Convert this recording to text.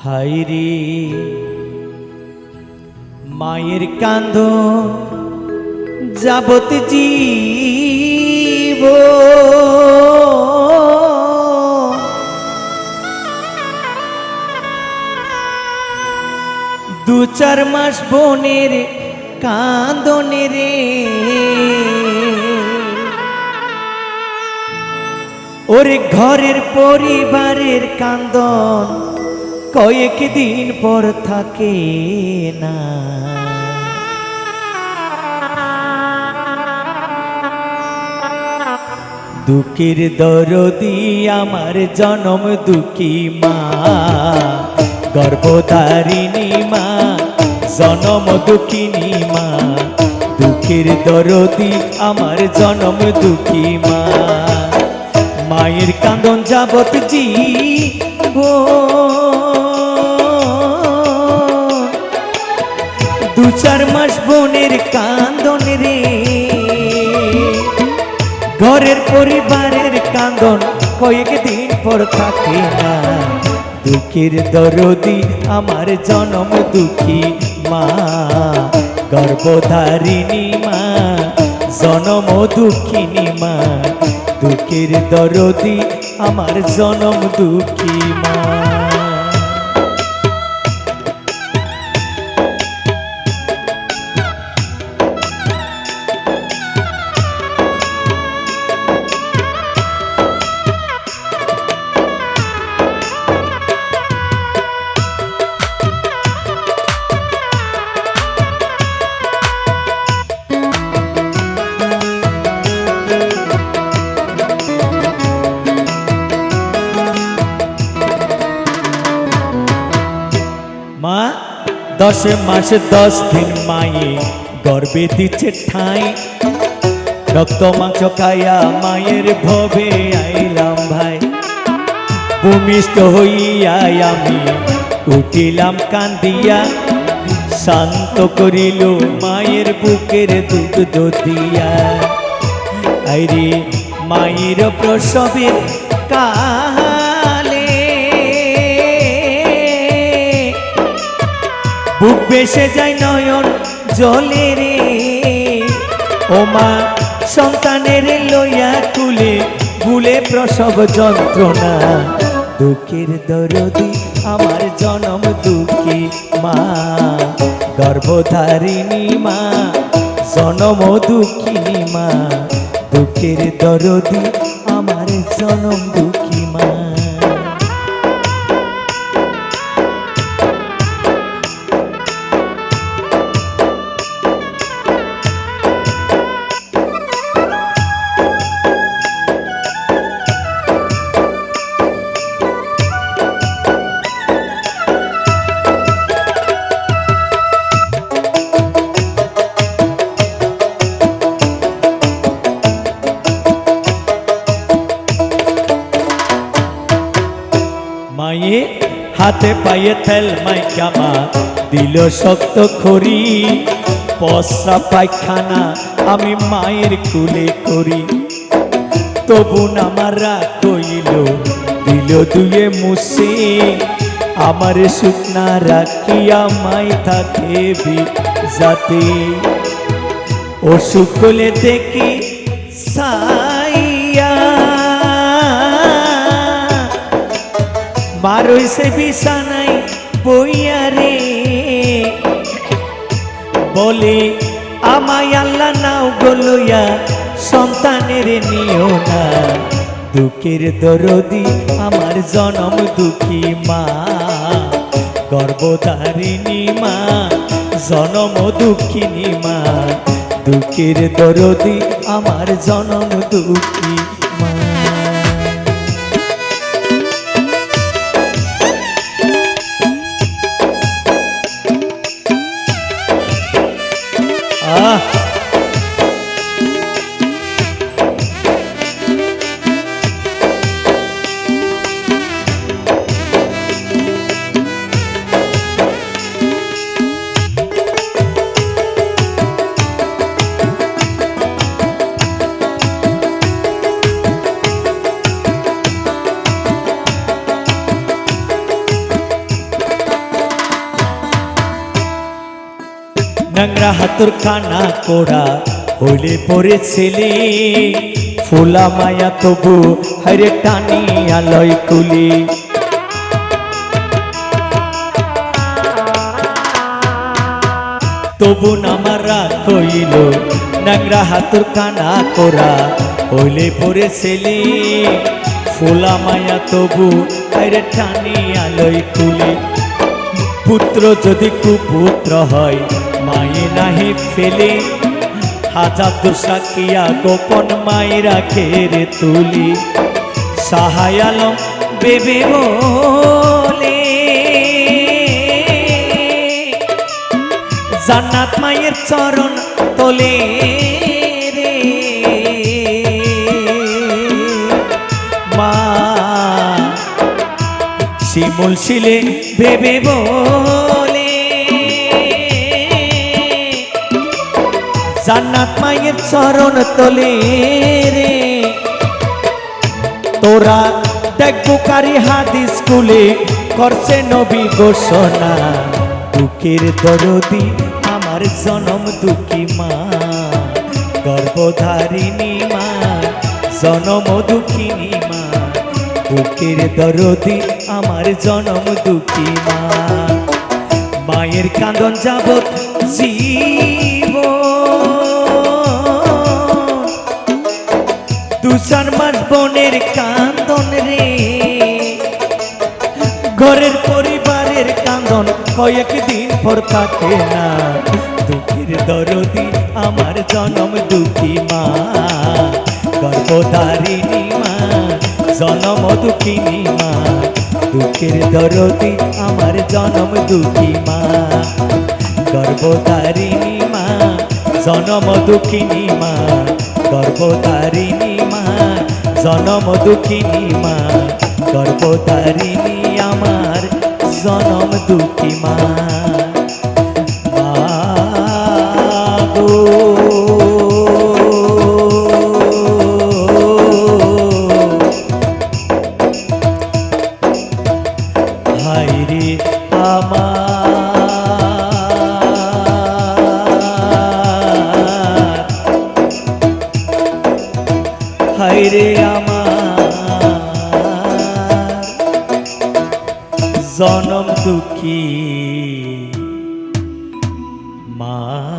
হায়রে মায়ের কান্দ যাবত জীব দু চার মাস বোনের কান্দনে রে ওরে ঘরের পরিবারের কান্দন কয়েক দিন পর থাকে না। দুঃখের দরদি আমার জনম দুঃখী মা, গর্ভধারিণী মা, জনম দুঃখিনী মা। দুঃখের দরদি আমার জনম দুঃখী মা, মায়ের কান্দন যাবত জীব দু চার মাস বোনের কান্দন রে ঘরের পরিবারের কান্দন কয়েক দিন পর থাকে না। দুঃখের দরদি আমার জনম দুঃখী মা, গর্ভধারিণী মা, জনম দুঃখিনী মা। দুঃখের দরদি আমার জনম দুঃখী মা। মা 10 মাস 10 দিন মায়ে গর্বে দিচ্ছে ঠাই, রক্ত মাংস খাইয়া মায়ের ভবে আইলাম ভাই। ভূমিষ্ঠ হইয়া আমি উঠিলাম কান্দিয়া, শান্ত করিল মায়ের বুকের দুধ দিয়া। আইরে মায়ের প্রসবের কালে বুক বেসে যায় নয়ন জলে রে। ও মা সন্তানের লইয়া তুলে ভুলে প্রসব যন্ত্রণা। দুঃখের দরদি আমার জনম দুঃখী মা, গর্ভধারিণী মা, জনম দুঃখিনী মা। দুঃখের দরদি আমার জনম দুঃখী মা। মায়ে হাতে পায়ে তেল মাইকা মা দিল শক্ত খড়ি, পসরা পায়খানা আমি মায়ের কুলে করি। তবু আমার রাগ কইল দিল দুয়ে মুছে, আমার শুকনা রাখিয়া মাই থাকে যাতে। অসুখ হলে দেখি সাইয়া মা রইছে বিছানায় বইয়া রে, বলে আমায় আল্লাহ নাও গলইয়া সন্তানের নিও না। দুঃখের দরদি আমার জনম দুঃখী মা, গর্ভধারিণী মা, জনম দুঃখিনী মা। দুঃখের দরদি আমার জনম দুঃখী মা। নাংরা হাতুর কানা কোড়া হইলে পরে ছেলে ফুলা মায়া তবু হাইরে টানিয়া লয় কুলি তবু নামার রাত হইল নাংরা হাতুর কানা কোড়া হইলে পরে ছেলে ফুলা মায়া তবু হাইরে টানিয়া লয় কুলি পুত্র যদি কুপুত্র হয় মায়ে নাহি ফেলে হাজার দুসাকিয়া গোপন মায়েরা খেরে তুলি সাহায় আলম বেবে বলে জান্নাত মায়ের চরণ তোলে রে মা শিমুল শিলে ভেবে বলে জান্নাত মায়ের চরণ তোলে রে তোরা দেখ বুখারী হাদিস স্কুলে করছে নবী ঘোষণা দুঃখের দরদি আমার জনম দুঃখী মা গর্ভধারিণী মা জনম দুঃখিনী মা বুকের দরদি আমার জনম দুঃখী মা মায়ের কাঁদন যাবত জীব দু-চার মাস বোনের কান্দন রে ঘরের পরিবারের কান্দন কয়েকদিন পর থাকে না দুঃখের দরদি আমার জনম দুঃখী মা গর্ভধারিণী মা জনম দুঃখিনী মা দুঃখের দরদি আমার জনম দুঃখী মা গর্ভধারিণী মা জনম দুঃখিনী মা গর্ভধারিণী মা জনম দুঃখিনী মা গর্ভধারিণী আমার জনম দুঃখী মা গো হায়রে আমার হায়রে আমার জনম দুঃখী মা।